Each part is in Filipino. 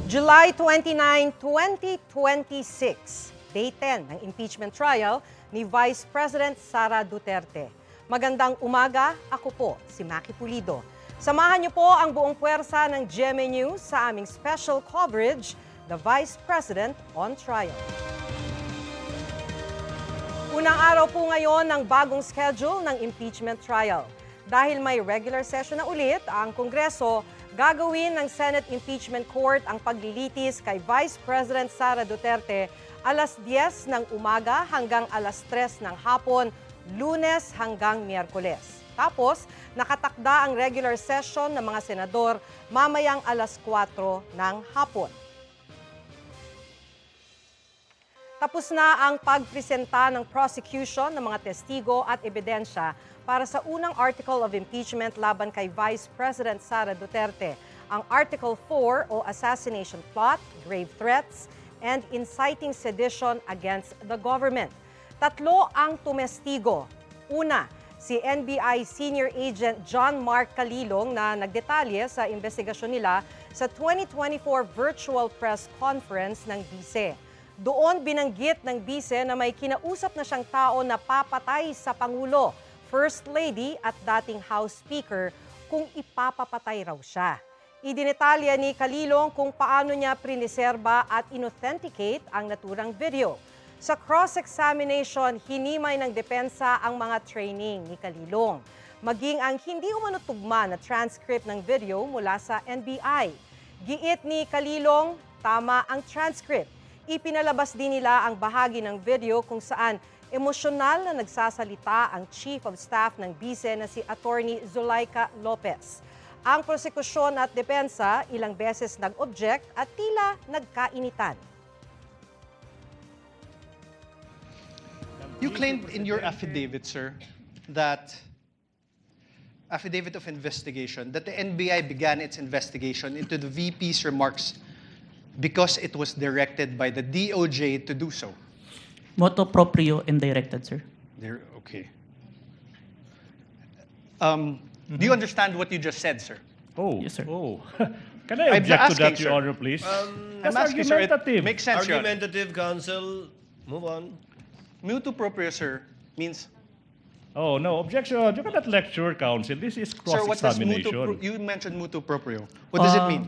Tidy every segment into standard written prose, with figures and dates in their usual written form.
July 29, 2026, Day 10 ng impeachment trial ni Vice President Sara Duterte. Magandang umaga, ako po si Maki Pulido. Samahan niyo po ang buong puwersa ng GMA News sa aming special coverage, The Vice President on Trial. Unang araw po ngayon ng bagong schedule ng impeachment trial. Dahil may regular session na ulit ang Kongreso, gagawin ng Senate Impeachment Court ang paglilitis kay Vice President Sara Duterte alas 10 ng umaga hanggang alas 3 ng hapon, Lunes hanggang Miyerkules. Tapos, nakatakda ang regular session ng mga senador mamayang alas 4 ng hapon. Tapos na ang pagpresenta ng prosecution ng mga testigo at ebidensya para sa unang article of impeachment laban kay Vice President Sara Duterte, ang Article 4 o Assassination Plot, Grave Threats, and Inciting Sedition against the Government. Tatlo ang tumestigo. Una, si NBI Senior Agent John Mark Calilong na nagdetalye sa investigasyon nila sa 2024 Virtual Press Conference ng BICE. Doon binanggit ng BICE na may kinausap na siyang tao na papatay sa Pangulo, First Lady at dating House Speaker kung ipapapatay raw siya. Idinetalya ni Calilong kung paano niya priniserba at inauthenticate ang naturang video. Sa cross-examination, hinimay ng depensa ang mga training ni Calilong, maging ang hindi umanutugma na transcript ng video mula sa NBI. Giit ni Calilong, tama ang transcript. Ipinalabas din nila ang bahagi ng video kung saan emosyonal na nagsasalita ang Chief of Staff ng BICE na si Attorney Zulaika Lopez. Ang prosekusyon at depensa ilang beses nag-object at tila nagkainitan. You claimed in your affidavit, sir, that affidavit of investigation, that the NBI began its investigation into the VP's remarks because it was directed by the DOJ to do so. Motu proprio and directed, sir. There, okay. Do you understand what you just said, sir? Oh, Yes, sir. Oh. Can I I'm object to asking, that, sir. Your Honor, please? That's I'm asking, sir, it argumentative. makes sense, Your Honor. Argumentative, counsel. Move on. Mutu proprio, sir, means... Oh, no, objection. You cannot lecture, counsel. This is Sir, what does cross-examination. you mentioned mutu proprio. What does it mean?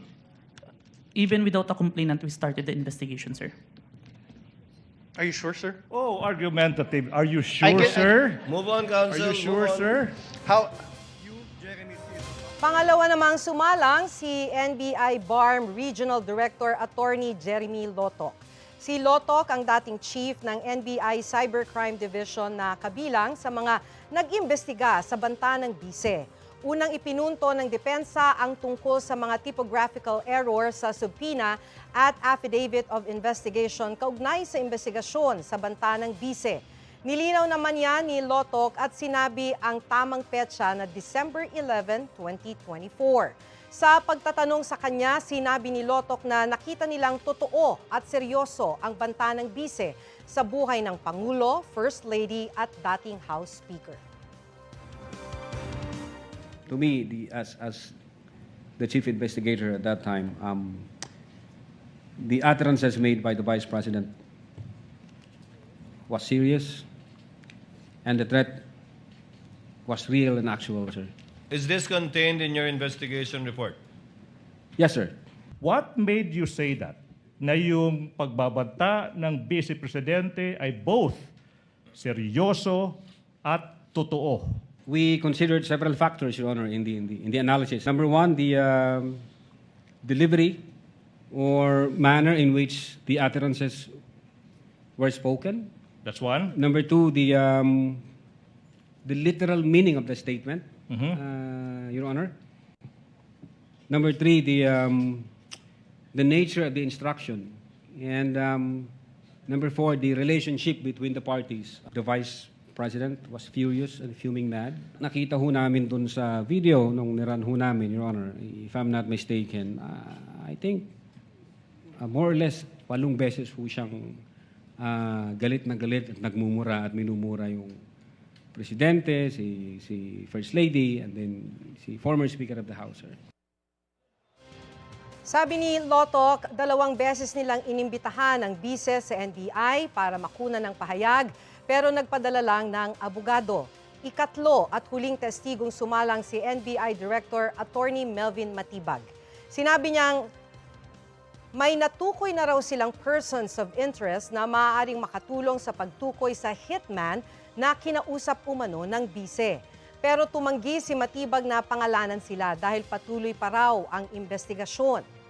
Even without a complainant, we started the investigation, sir. Are you sure, sir? Oh, argumentative. Are you I sure, get- sir? Move on, Are counsel. you sure, Move on. sir? How... Pangalawa namang sumalang si NBI BARM Regional Director Attorney Jeremy Lotoc. Si Lotoc ang dating chief ng NBI Cybercrime Division na kabilang sa mga nag-imbestiga sa banta ng BICE. Unang ipinunto ng depensa ang tungkol sa mga typographical error sa subpoena at affidavit of investigation kaugnay sa investigasyon sa banta ng BICE. Nilinaw naman yan ni Lotoc at sinabi ang tamang petsa na December 11, 2024. Sa pagtatanong sa kanya, sinabi ni Lotoc na nakita nilang totoo at seryoso ang banta ng BICE sa buhay ng Pangulo, First Lady at dating House Speaker. To me, as the chief investigator at that time, the utterances made by the Vice President was serious, and the threat was real and actual, sir. Is this contained in your investigation report? Yes, sir. What made you say that? Na yung pagbabanta ng Vice Presidente ay both seryoso at totoo. We considered several factors, Your Honor, in the analysis. Number one, the delivery or manner in which the utterances were spoken. That's one. Number two, the literal meaning of the statement, Your Honor. Number three, the nature of the instruction, and number four, the relationship between the parties. The Vice President was furious and fuming mad. Nakita ho namin dun sa video nung niran ho namin, Your Honor, if I'm not mistaken, I think more or less 8 beses ho siyang galit na galit at nagmumura at minumura yung Presidente, si First Lady, and then si former Speaker of the House, sir. Sabi ni Lotok, 2 beses nilang inimbitahan ang bise sa NBI para makuna ng pahayag pero nagpadala lang ng abogado. Ikatlo at huling testigong sumalang si NBI Director Attorney Melvin Matibag. Sinabi niyang may natukoy na raw silang persons of interest na maaaring makatulong sa pagtukoy sa hitman na kinausap umano ng bise. Pero tumanggi si Matibag na pangalanan sila dahil patuloy pa raw ang investigasyon.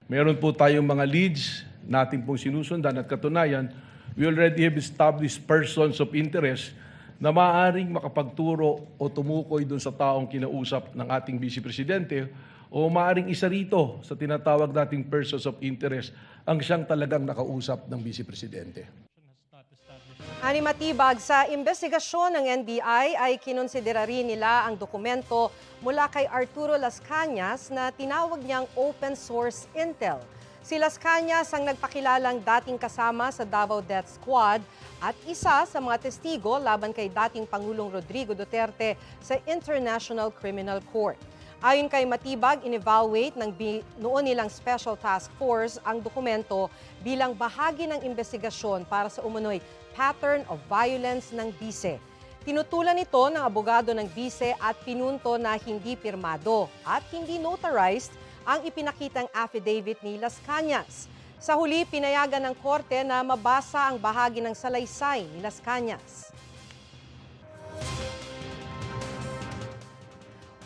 Meron po tayong mga leads natin pong sinusundan at katunayan, we already have established persons of interest na maaaring makapagturo o tumukoy dun sa taong kinausap ng ating Vice Presidente o maaaring isa rito sa tinatawag nating persons of interest ang siyang talagang nakausap ng Vice Presidente. Ani Matibag, sa investigasyon ng NBI ay kinonsidera rin nila ang dokumento mula kay Arturo Las Cañas na tinawag niyang open source intel. Si Las Cañas ang nagpakilalang dating kasama sa Davao Death Squad at isa sa mga testigo laban kay dating Pangulong Rodrigo Duterte sa International Criminal Court. Ayon kay Matibag, in-evaluate ng noon nilang Special Task Force ang dokumento bilang bahagi ng investigasyon para sa umunoy pattern of violence ng bise. Tinutulan ito ng abogado ng bise at pinunto na hindi pirmado at hindi notarized ang ipinakitang affidavit ni Las Cañas. Sa huli, pinayagan ng korte na mabasa ang bahagi ng salaysay ni Las Cañas.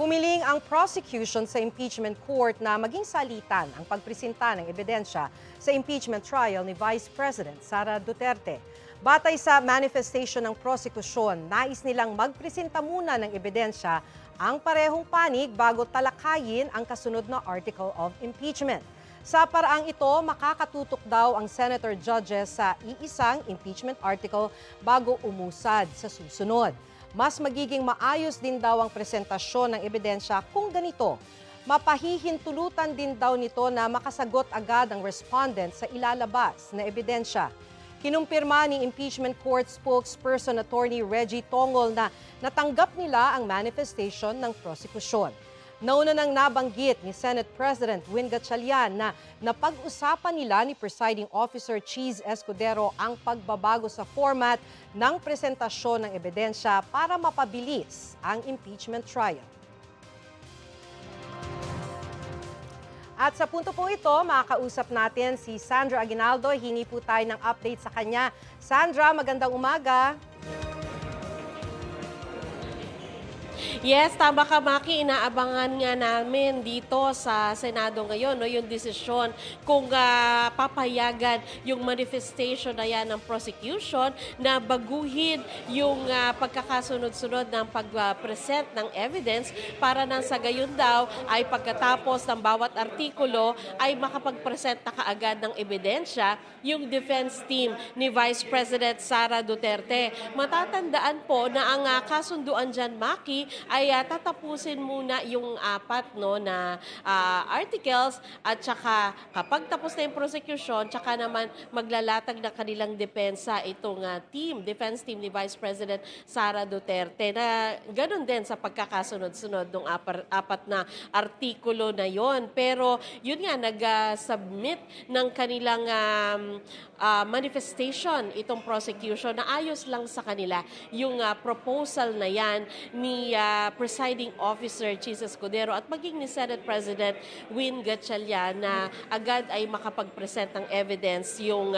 Humiling ang prosecution sa impeachment court na maging salitan ang pagpresenta ng ebidensya sa impeachment trial ni Vice President Sara Duterte. Batay sa manifestation ng prosekusyon, nais nilang magpresenta muna ng ebidensya ang parehong panig bago talakayin ang kasunod na article of impeachment. Sa paraang ito, makakatutok daw ang senator judges sa iisang impeachment article bago umusad sa susunod. Mas magiging maayos din daw ang presentasyon ng ebidensya kung ganito. Mapahihintulutan din daw nito na makasagot agad ang respondent sa ilalabas na ebidensya. Kinumpirma ni impeachment court spokesperson Attorney Reggie Tongol na natanggap nila ang manifestation ng prosekusyon. Nauna nang nabanggit ni Senate President Win Gatchalian na napag-usapan nila ni Presiding Officer Cheese Escudero ang pagbabago sa format ng presentasyon ng ebidensya para mapabilis ang impeachment trial. At sa punto po ito, makakausap natin si Sandra Aguinaldo. Hingi po tayo ng update sa kanya. Sandra, magandang umaga. Yes, tama ka, Maki. Inaabangan nga namin dito sa Senado ngayon yung desisyon kung papayagan yung manifestation na yan ng prosecution na baguhin yung pagkakasunod-sunod ng pag-present ng evidence para nang sa gayon daw ay pagkatapos ng bawat artikulo ay makapag-present na kaagad ng ebidensya yung defense team ni Vice President Sara Duterte. Matatandaan po na ang kasunduan dyan, Maki, ay tatapusin muna yung 4 na articles at saka kapag tapos na yung prosecution, saka naman maglalatag na kanilang depensa itong defense team ni Vice President Sara Duterte na ganun din sa pagkakasunod-sunod ng 4 na artikulo na yon. Pero yun nga, nag-submit ng kanilang manifestation itong prosecution na ayos lang sa kanila yung proposal na yan ni Presiding Officer Cheese Escudero at maging ni Senate President Win Gatchalian na agad ay makapag-present ng evidence yung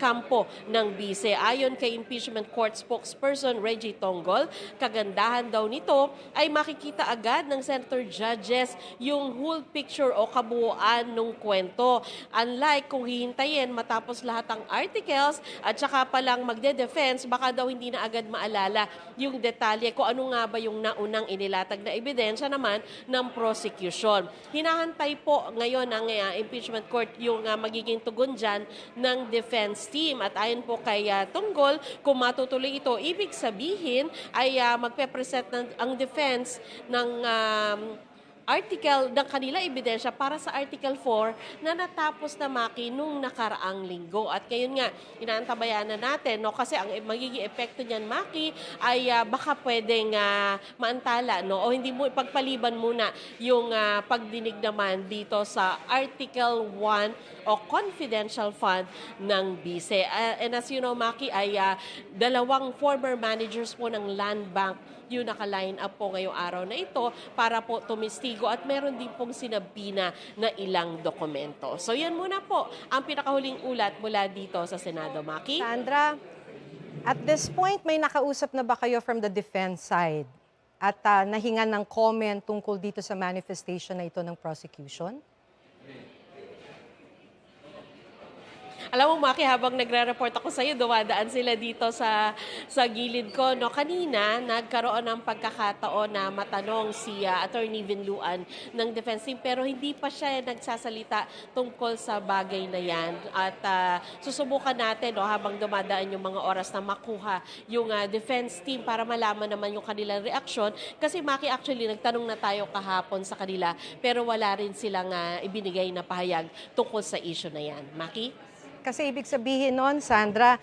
kampo ng bise. Ayon kay impeachment court spokesperson Reggie Tongol, kagandahan daw nito ay makikita agad ng senator judges yung whole picture o kabuuan ng kwento. Unlike kung hihintayin matapos lahat ng articles at saka palang magde-defense, baka daw hindi na agad maalala yung detalye kung ano nga ba yung naunang inilatag na ebidensya naman ng prosecution. Hinahantay po ngayon ng impeachment court yung magiging tugon dyan ng defense team. At ayon po kay Tunggol, kung matutuloy ito, ibig sabihin ay magpe-present ang defense ng article ng kanila ebidensya para sa Article 4 na natapos na, Maki, nung nakaraang linggo. At ngayon nga, inaantabayan na natin, no? Kasi ang magiging epekto niyan, Maki, ay baka pwedeng maantala, no? O hindi mo ipagpaliban muna yung pagdinig naman dito sa Article 1 o confidential fund ng BICE. And as you know, Maki, ay dalawang former managers po ng Land Bank yung naka-line up po ngayong araw na ito para po tumistigo at meron din pong sinabina na ilang dokumento. So yan muna po ang pinakahuling ulat mula dito sa Senado, Maki. Sandra, at this point, may nakausap na ba kayo from the defense side? At nahingan ng comment tungkol dito sa manifestation na ito ng prosecution? Alam mo, Maki, habang nagre-report ako sa iyo, dumadaan sila dito sa gilid ko. No, kanina, nagkaroon ng pagkakataon na matanong si Attorney Vinluan ng defense team, pero hindi pa siya nagsasalita tungkol sa bagay na yan. At susubukan natin, no, habang dumadaan yung mga oras na makuha yung defense team para malaman naman yung kanilang reaksyon. Kasi, Maki, actually, nagtanong na tayo kahapon sa kanila, pero wala rin silang ibinigay na pahayag tungkol sa issue na yan. Maki? Kasi ibig sabihin nun, Sandra,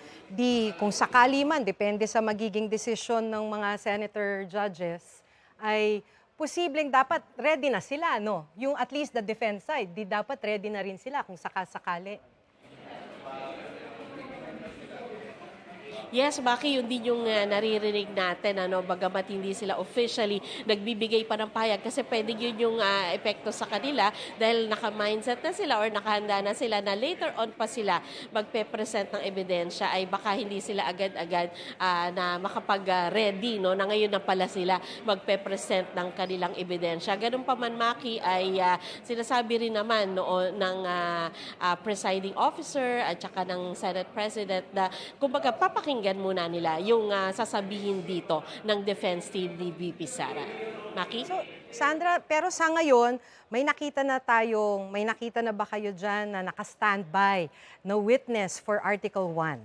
kung sakali man, depende sa magiging desisyon ng mga senator judges, ay posibleng dapat ready na sila, no? Yung at least the defense side, dapat ready na rin sila kung sakasakali. Yes, Maki, yun din yung naririnig natin, bagamat hindi sila officially nagbibigay pa ng pahayag kasi pwede yun yung epekto sa kanila dahil naka-mindset na sila or nakahanda na sila na later on pa sila magpe-present ng ebidensya ay baka hindi sila agad-agad na makapag-ready, no, na ngayon na pala sila magpe-present ng kanilang ebidensya. Ganun pa man, Maki, ay sinasabi rin naman ng presiding officer at saka ng Senate President na kumbaga papakinggan muna nila yung sasabihin dito ng defense team ni VP Sara. Maki? So, Sandra, pero sa ngayon, may nakita na ba kayo dyan na naka-standby na witness for Article 1?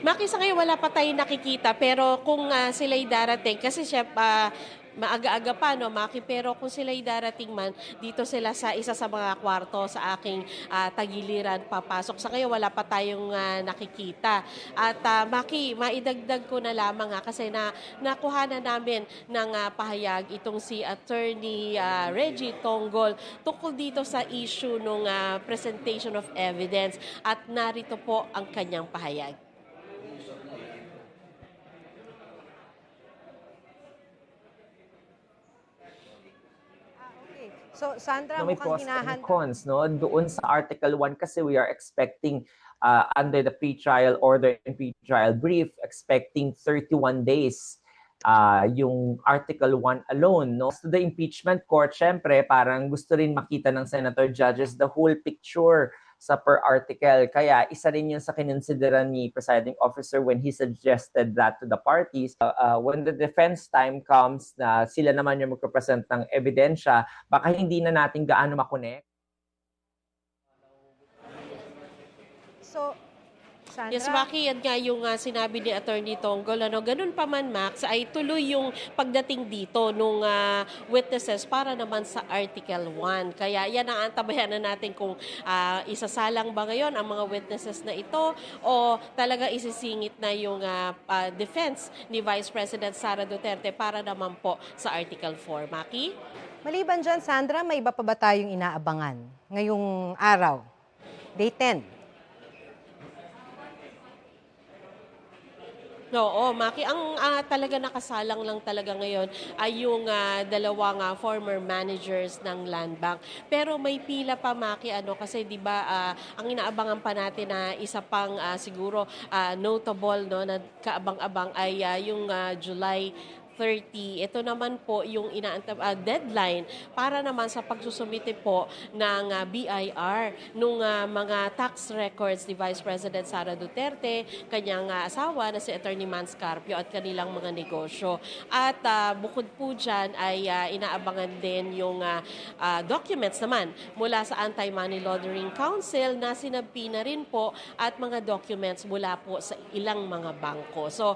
Maki, sa ngayon wala pa tayong nakikita pero kung sila'y darating, kasi siya maaga-aga pa, no, Maki, pero kung sila'y darating man, dito sila sa isa sa mga kwarto sa aking tagiliran papasok. Sa ngayon wala pa tayong nakikita. At Maki, maidagdag ko na lamang kasi nakuha na namin ng pahayag itong si Attorney Reggie Tonggol tungkol dito sa issue ng presentation of evidence at narito po ang kanyang pahayag. So, Sandra, may mukhang pros and hinahan... cons, no? Doon sa Article 1 kasi we are expecting under the pre-trial order and pre-trial brief, expecting 31 days yung Article 1 alone, no? So the impeachment court, syempre, parang gusto rin makita ng senator judges the whole picture sa per article. Kaya isa rin yun sa kinonsideran ni presiding officer when he suggested that to the parties. When the defense time comes na sila naman yung magpresent ng ebidensya, baka hindi na natin gaano makonect. So, Sandra? Yes, Maki, yan nga yung sinabi ni Attorney Tonggol. Ganun pa man, Max, ay tuloy yung pagdating dito nung witnesses para naman sa Article 1. Kaya yan ang antabayan na natin kung isasalang ba ngayon ang mga witnesses na ito o talaga isisingit na yung defense ni Vice President Sara Duterte para naman po sa Article 4. Maki? Maliban dyan, Sandra, may iba pa ba tayong inaabangan ngayong araw? Day 10. Oo, Maki, ang talaga nakasalang lang talaga ngayon ay yung dalawang former managers ng Land Bank. Pero may pila pa, Maki, kasi 'di ba ang inaabangan pa natin na isa pang siguro notable, no, na kaabang-abang ay yung July 30. Ito naman po yung deadline para naman sa pagsusumite po ng BIR nung mga tax records ni Vice President Sara Duterte, kanyang asawa na si Attorney Mans Carpio at kanilang mga negosyo. At bukod po dyan ay inaabangan din yung documents naman mula sa Anti-Money Laundering Council na sinabpi na rin po at mga documents mula po sa ilang mga bangko. So,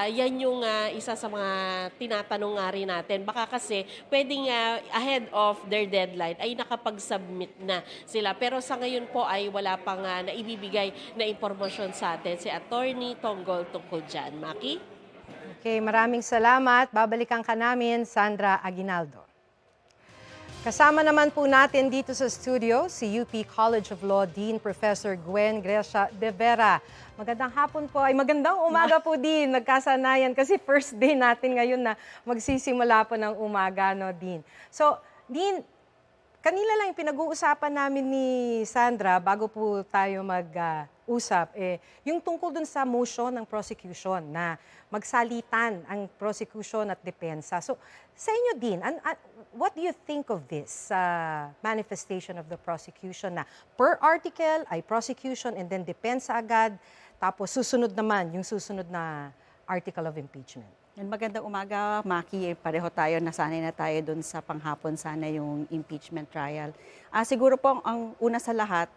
yan yung isa sa mga tinatanong nga rin natin. Baka kasi pwedeng ahead of their deadline ay nakapag-submit na sila. Pero sa ngayon po ay wala pang naibibigay na impormasyon sa atin si Attorney Tonggol tungkol dyan. Maki? Okay, maraming salamat. Babalikan ka namin, Sandra Aguinaldo. Kasama naman po natin dito sa studio si UP College of Law Dean Professor Gwen Grecia de Vera. Magandang hapon po. Ay magandang umaga po din. Nagkasanayan kasi first day natin ngayon na magsisimula po ng umaga, no, Dean. So, Dean, kanila lang yung pinag-uusapan namin ni Sandra bago po tayo mag-usap, yung tungkol dun sa motion ng prosecution na magsalitan ang prosecution at depensa. So, sa inyo din, what do you think of this manifestation of the prosecution na per article ay prosecution and then depensa agad, tapos susunod naman yung susunod na article of impeachment? And magandang umaga, Maki. Pareho tayo, nasanay na tayo dun sa panghapon sana yung impeachment trial. Siguro po ang una sa lahat,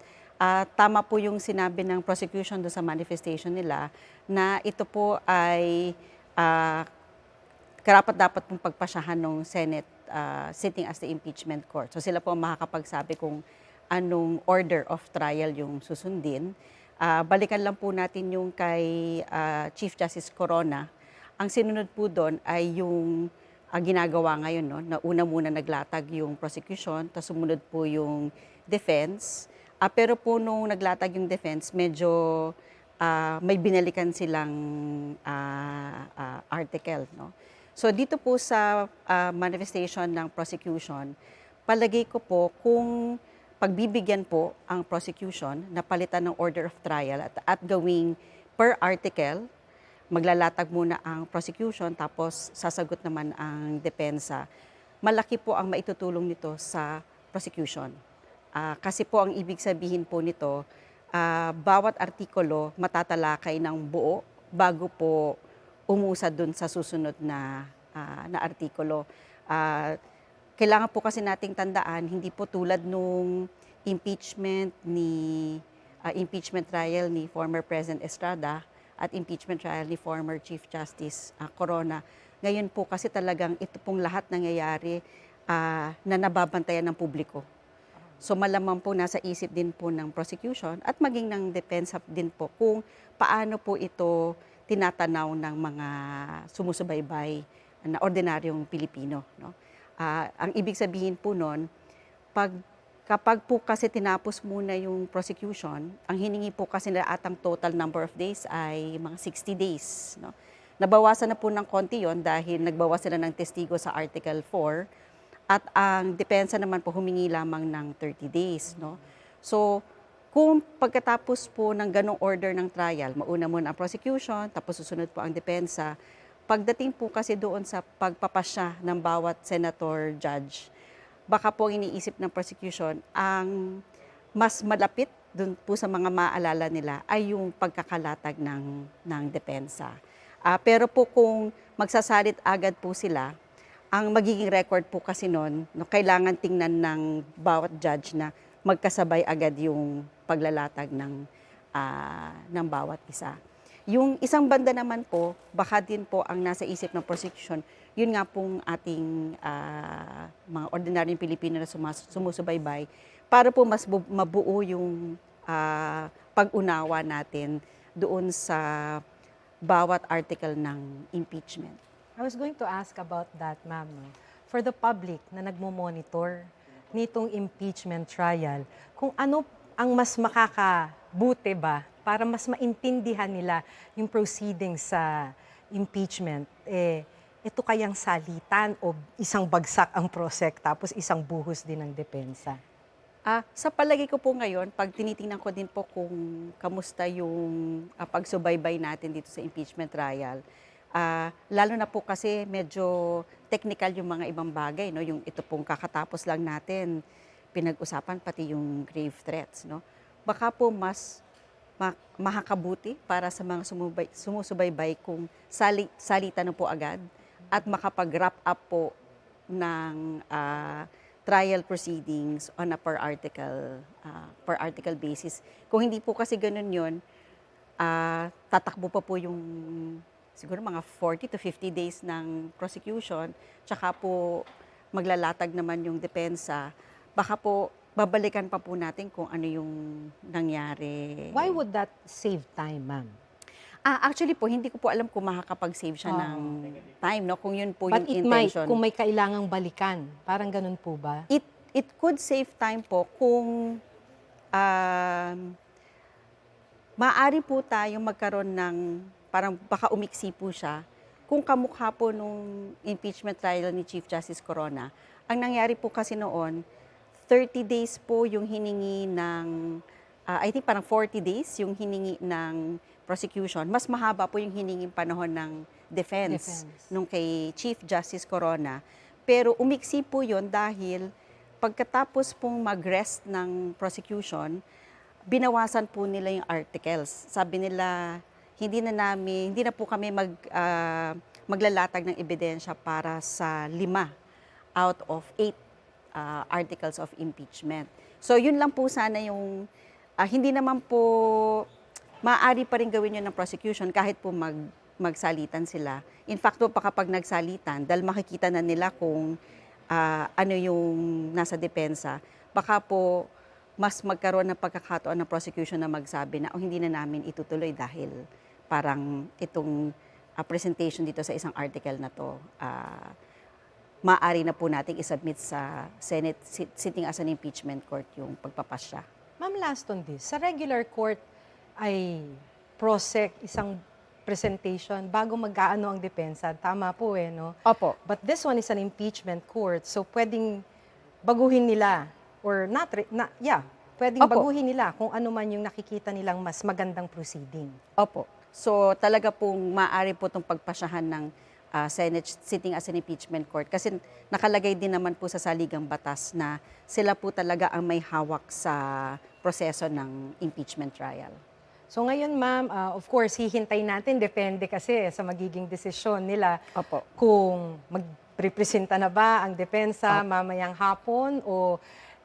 tama po yung sinabi ng prosecution doon sa manifestation nila na ito po ay karapat-dapat pong pagpasyahan ng Senate sitting as the impeachment court. So sila po ang makakapagsabi kung anong order of trial yung susundin. Balikan lang po natin yung kay Chief Justice Corona. Ang sinunod po doon ay yung ginagawa ngayon, no? Na una muna naglatag yung prosecution, tapos sumunod po yung defense. Pero po nung naglatag yung defense, medyo may binalikan silang article, no? So dito po sa manifestation ng prosecution, palagay ko po kung pagbibigyan po ang prosecution na palitan ng order of trial at gawing per article, maglalatag muna ang prosecution tapos sasagot naman ang depensa. Malaki po ang maitutulong nito sa prosecution. Kasi po ang ibig sabihin po nito, bawat artikulo matatalakay ng buo bago po umusad dun sa susunod na artikulo. Kailangan po kasi nating tandaan, hindi po tulad nung impeachment trial ni former President Estrada at impeachment trial ni former Chief Justice Corona. Ngayon po kasi talagang ito pong lahat nangyayari na nababantayan ng publiko. So malamang po nasa isip din po ng prosecution at maging ng defense din po kung paano po ito tinatanaw ng mga sumusubaybay na ordinaryong Pilipino, no? Ang ibig sabihin po nun, kapag po kasi tinapos muna yung prosecution, ang hiningi po kasi na atang total number of days ay mga 60 days. No? Nabawasan na po ng konti yon dahil nagbawas sila ng testigo sa Article 4 at ang depensa naman po humingi lamang ng 30 days. No? So, kung pagkatapos po ng ganong order ng trial, mauna muna ang prosecution, tapos susunod po ang depensa, pagdating po kasi doon sa pagpapasya ng bawat senator judge, baka po iniisip ng prosecution, ang mas malapit doon po sa mga maalala nila ay yung pagkakalatag ng depensa. Pero po kung magsasalit agad po sila, ang magiging record po kasi noon, no, kailangan tingnan ng bawat judge na magkasabay agad yung paglalatag ng bawat isa. Yung isang banda naman po, baka din po ang nasa isip ng prosecution, yun nga pong ating mga ordinaryong Pilipino na sumusubaybay para po mas mabuo yung pag-unawa natin doon sa bawat article ng impeachment. I was going to ask about that, ma'am. No? For the public na nagmo-monitor nitong impeachment trial, kung ano ang mas makakabuti ba para mas maintindihan nila yung proceedings sa impeachment, ito kayang salitan o isang bagsak ang prosek tapos isang buhos din ng depensa? Sa palagay ko po ngayon, pag tinitingnan ko din po kung kamusta yung pagsubaybay natin dito sa impeachment trial, Lalo na po kasi medyo technical yung mga ibang bagay, no? Yung ito pong kakatapos lang natin, pinag-usapan pati yung grave threats, no? Baka po mas makakabuti para sa mga sumusubaybay kung salita na po agad at makapag-wrap up po ng trial proceedings on a per article basis. Kung hindi po kasi ganun yun, tatakbo pa po yung siguro mga 40 to 50 days ng prosecution, tsaka po maglalatag naman yung depensa, baka po babalikan pa po natin kung ano yung nangyari. Why would that save time, ma'am? Actually po, hindi ko po alam kung makakapag-save siya ng time, no? Kung yun po But yung it might, intention. kung may kailangang balikan. Parang ganun po ba? It could save time po kung maaari po tayong magkaroon ng, parang baka umiksi po siya, kung kamukha po nung impeachment trial ni Chief Justice Corona. Ang nangyari po kasi noon, 30 days po yung hiningi ng, I think parang 40 days yung hiningi ng prosecution. Mas mahaba po yung hiningin panahon ng defense nung kay Chief Justice Corona. Pero umiksi po yun dahil pagkatapos pong mag-rest ng prosecution, binawasan po nila yung articles. Sabi nila, hindi na po kami maglalatag ng ebidensya para sa 5 out of 8 articles of impeachment. So yun lang po sana yung, hindi naman po, maaari pa rin gawin yun ng prosecution kahit po magsalitan sila. In fact po, kapag nagsalitan, dahil makikita na nila kung ano yung nasa depensa, baka po mas magkaroon ng pagkakataon ng prosecution na magsabi na hindi na namin itutuloy dahil parang itong presentation dito sa isang article na to, maaari na po nating isubmit sa Senate sitting as an impeachment court yung pagpapasya. Ma'am, last on this. Sa regular court ay prosec isang presentation bago mag-aano ang depensa. Tama po no? Opo. But this one is an impeachment court. So pwedeng baguhin nila or pwedeng Opo. baguhin nila kung ano man yung nakikita nilang mas magandang proceeding. Opo. So talaga pong maaari po itong pagpasyahan ng Senate sitting as an impeachment court kasi nakalagay din naman po sa saligang batas na sila po talaga ang may hawak sa proseso ng impeachment trial. So ngayon, ma'am, of course, hihintay natin, depende kasi sa magiging desisyon nila Opo. kung magrepresenta na ba ang depensa mamayang hapon o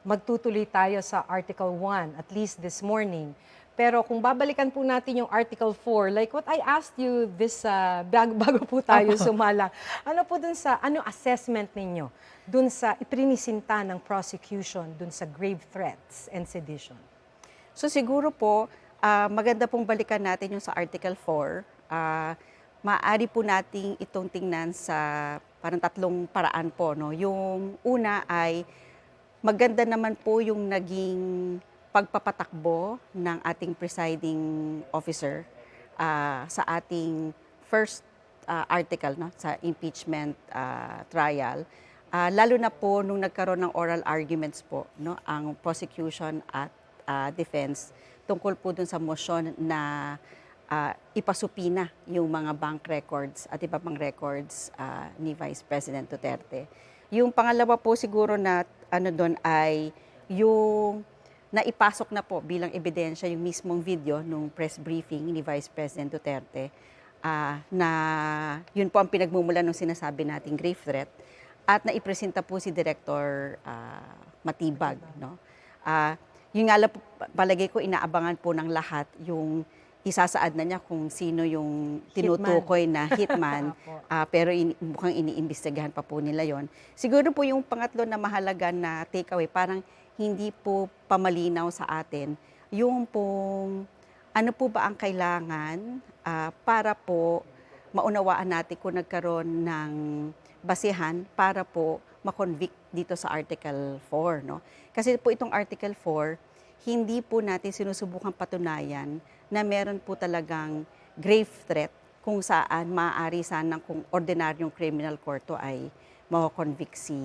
magtutuloy tayo sa Article 1, at least this morning. Pero kung babalikan po natin yung Article 4, like what I asked you this bago po tayo sumalang, ano po dun sa, ano assessment ninyo dun sa iprinisinta ng prosecution dun sa grave threats and sedition? So siguro po, maganda pong balikan natin yung sa Article 4. Maaari po nating itong tingnan sa parang 3 paraan po. No? Yung una ay maganda naman po yung naging pagpapatakbo ng ating presiding officer sa ating first article sa impeachment trial. Lalo na po nung nagkaroon ng oral arguments po ang prosecution at defense tungkol po dun sa motion na ipasupina yung mga bank records at iba pang records ni Vice President Duterte. Yung pangalawa po siguro na doon ay yung naipasok na po bilang ebidensya yung mismong video nung press briefing ni Vice President Duterte na yun po ang pinagmumulan ng sinasabi nating grave threat at naipresenta po si Director Matibag. No? Yung nga lang, palagay ko inaabangan po ng lahat yung isasaad na niya kung sino yung tinutukoy na hitman, pero mukhang iniimbestigahan pa po nila yon. Siguro po yung pangatlo na mahalaga na takeaway, parang hindi po pamalinaw sa atin yung pong ano po ba ang kailangan para po maunawaan natin kung nagkaroon ng basihan para po makonvict dito sa Article 4. No? Kasi po itong Article 4, hindi po natin sinusubukang patunayan na meron po talagang grave threat kung saan maaari sanang kung ordinaryong criminal court to ay makakonvict si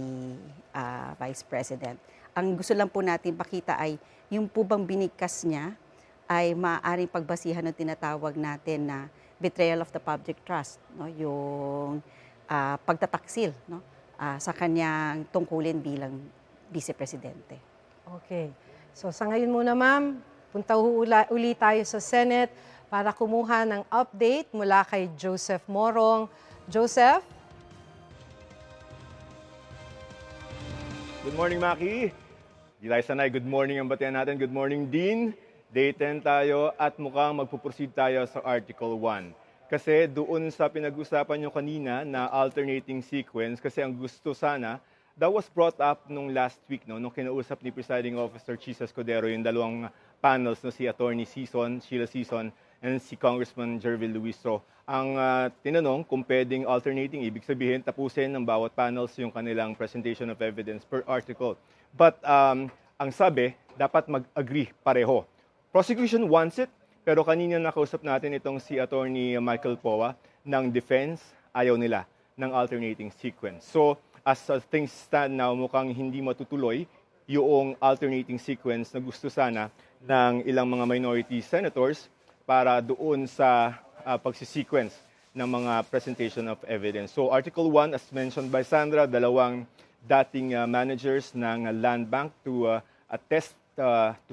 Vice President. Ang gusto lang po natin pakita ay yung po bang binigkas niya ay maaaring pagbasihan ng tinatawag natin na betrayal of the public trust, no? Yung pagtataksil, no? Sa kanyang tungkulin bilang Vice Presidente. Okay. So sa ngayon muna, ma'am, punta uli tayo sa Senate para kumuha ng update mula kay Joseph Morong. Joseph? Good morning, Maki. Gilay Sanay, good morning ang batian natin. Good morning, Dean. Day 10 tayo at mukhang magpuproceed tayo sa Article 1. Kasi doon sa pinag-usapan nyo kanina na alternating sequence, kasi ang gusto sana, that was brought up nung last week, no, nung kinausap ni Presiding Officer Chis Escudero yung dalawang panels, no, si Attorney Sheila Season and si Congressman Jervil Luistro. Ang tinanong kung pwedeng alternating, ibig sabihin tapusin ng bawat panels yung kanilang presentation of evidence per article. But ang sabi, dapat mag-agree pareho. Prosecution wants it, pero kanina nakausap natin itong si Attorney Michael Poa ng defense, ayaw nila ng alternating sequence. So, as things stand now, mukhang hindi matutuloy yung alternating sequence na gusto sana ng ilang mga minority senators para doon sa pagsisequence ng mga presentation of evidence. So, Article 1, as mentioned by Sandra, dalawang dating managers ng land bank to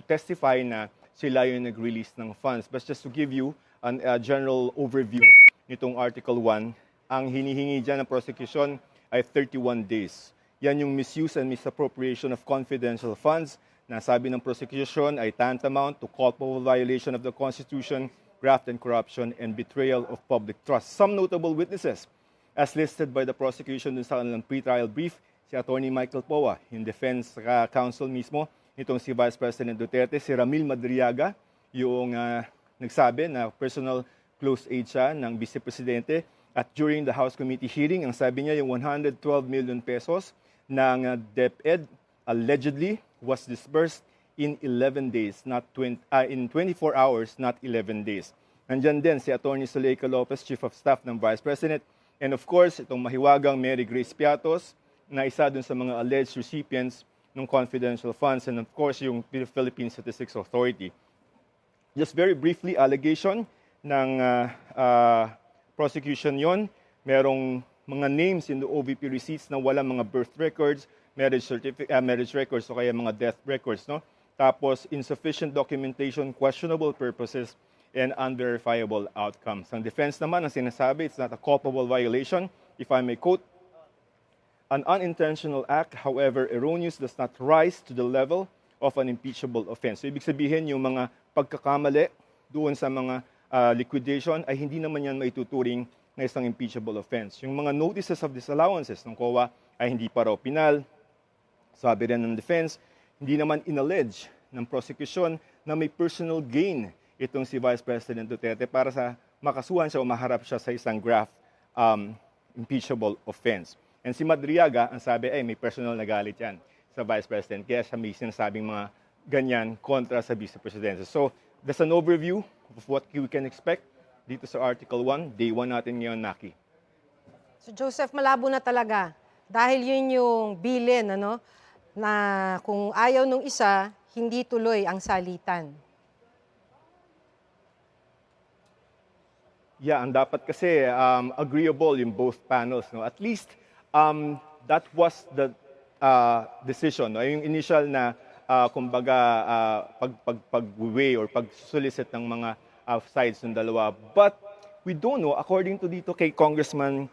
testify na sila yung nag-release ng funds. But just to give you a general overview nitong Article 1, ang hinihingi dyan ng prosecution ay 31 days. Yan yung misuse and misappropriation of confidential funds na sabi ng prosecution ay tantamount to culpable violation of the Constitution, graft and corruption, and betrayal of public trust. Some notable witnesses, as listed by the prosecution dun sa kanilang pre-trial brief, si Attorney Michael Poa, yung defense counsel mismo, itong si Vice President Duterte, si Ramil Madriaga, yung nagsabi na personal close aide siya ng Vice Presidente. At during the House Committee hearing, ang sabi niya yung 112 million pesos ng DepEd allegedly was disbursed in 11 days, in 24 hours, not 11 days. Nandyan din si Attorney Zuleika Lopez, Chief of Staff ng Vice President. And of course, itong mahiwagang Mary Grace Piatos, na isa dun sa mga alleged recipients ng confidential funds, and of course, yung Philippine Statistics Authority. Just very briefly, allegation ng prosecution yon. Merong mga names in the OVP receipts na wala mga birth records, marriage records, o kaya mga death records, no? Tapos, insufficient documentation, questionable purposes, and unverifiable outcomes. Ang defense naman, ang sinasabi, it's not a culpable violation. If I may quote, an unintentional act, however erroneous, does not rise to the level of an impeachable offense. So, ibig sabihin, yung mga pagkakamali doon sa mga liquidation ay hindi naman yan maituturing na isang impeachable offense. Yung mga notices of disallowances ng COA ay hindi pa raw pinal. Sabi rin ng defense, hindi naman inallege ng prosecution na may personal gain itong si Vice President Duterte para sa makasuhan siya o maharap siya sa isang graft impeachable offense. And si Madriaga, ang sabi ay may personal na galit yan sa Vice President. Kaya siya may sinasabing mga ganyan kontra sa Vice President. So, that's an overview of what we can expect dito sa Article 1. Day 1 natin ngayon, Naki. So Joseph, malabo na talaga. Dahil yun yung bilin, ano, na kung ayaw nung isa, hindi tuloy ang salitan. Yeah, ang dapat kasi agreeable yung both panels. No? At least, that was the decision. No? Yung initial na, kumbaga, pag-weigh or pag-solicit ng mga sides ng dalawa. But we don't know, according to dito kay Congressman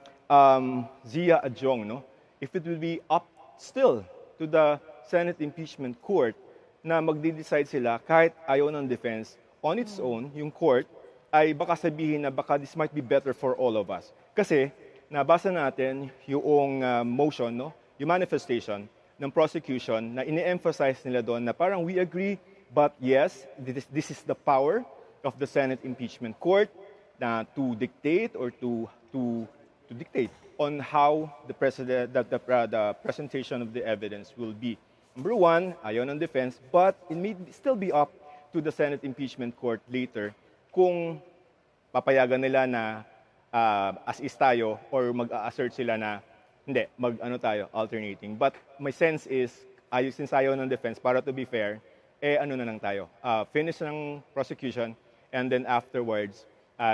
Zia Adjong, no? If it will be up still to the Senate Impeachment Court na magde-decide sila kahit ayaw ng defense on its own, yung court, ay baka sabihin na baka this might be better for all of us. Kasi nabasa natin yung motion, no? Yung manifestation ng prosecution na ini-emphasize nila doon na parang we agree, but yes, this is the power of the Senate Impeachment Court na to dictate or to dictate on how the presentation of the evidence will be. Number one, ayaw ng defense, but it may still be up to the Senate Impeachment Court later kung papayagan nila na as is tayo or mag-assert sila na hindi, alternating. But my sense is, since ayaw ng defense, para to be fair, na lang tayo. Finish ng prosecution and then afterwards,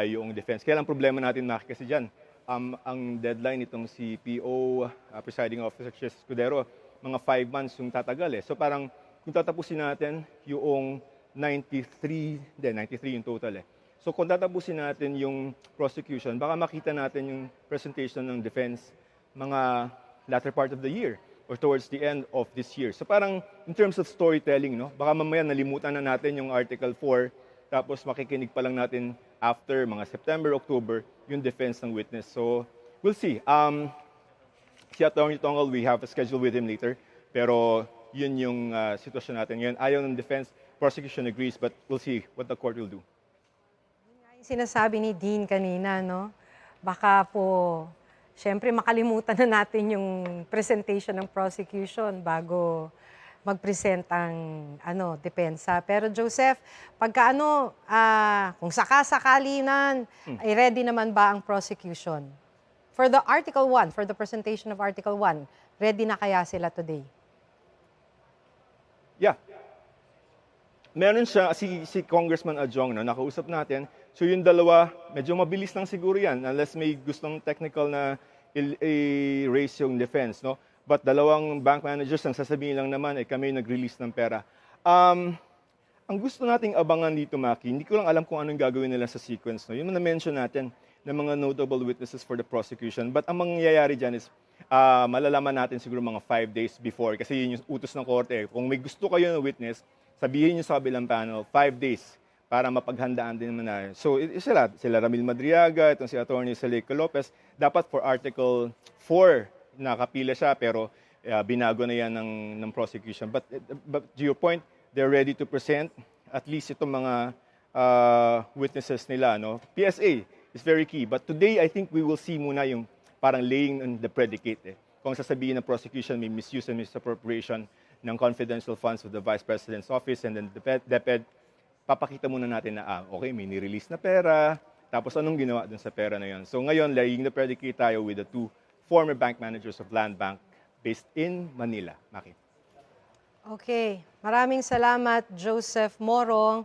yung defense. Kaya lang problema natin, Maki, kasi dyan, ang deadline itong si PO, Presiding Officer Chis Escudero, mga 5 months yung tatagal eh. So parang kung tatapusin natin yung 93 yung total eh. So kung tatapusin natin yung prosecution, baka makita natin yung presentation ng defense mga latter part of the year or towards the end of this year. So parang in terms of storytelling, no, baka mamaya nalimutan na natin yung Article 4 tapos makikinig pa lang natin after mga September, October yung defense ng witness. So we'll see. Si Atty. Tongol, we have a schedule with him later. Pero yun yung sitwasyon natin ngayon. Ayaw ng defense, prosecution agrees, but we'll see what the court will do. Sinasabi ni Dean kanina, no? Baka po, syempre makalimutan na natin yung presentation ng prosecution bago mag-present ang depensa. Pero Joseph, pagka kung sakasakali na, ay ready naman ba ang prosecution? For the Article 1, for the presentation of Article 1, ready na kaya sila today? Yeah. Meron siya, si Congressman Adjong, no, nakausap natin. So yung dalawa, medyo mabilis lang siguro yan, unless may gustong technical na i-raise yung defense. No? But dalawang bank managers, ang sasabihin lang naman, kami nag-release ng pera. Ang gusto nating abangan dito, Maki, hindi ko lang alam kung anong gagawin nila sa sequence. No? Yung na-mention natin ng mga notable witnesses for the prosecution. But ang mangyayari dyan is, malalaman natin siguro mga 5 days before kasi yun yung utos ng korte. Kung may gusto kayo ng witness, sabihin nyo sa kabilang panel, 5 days para mapaghandaan din naman na. So sila Ramil Madriaga, itong si Atty. Saleco Lopez, dapat for Article 4 nakapila siya pero binago na yan ng prosecution. But to your point, they're ready to present at least itong mga witnesses nila. No? PSA is very key. But today, I think we will see muna yung parang laying on the predicate. Kung sasabihin ng prosecution may misuse and misappropriation ng confidential funds of the Vice President's Office and then the DepEd, papakita muna natin na, okay, may nirelease na pera, tapos anong ginawa dun sa pera na yun. So ngayon, laying the predicate tayo with the 2 former bank managers of Land Bank based in Manila. Maki. Okay. Maraming salamat, Joseph Morong.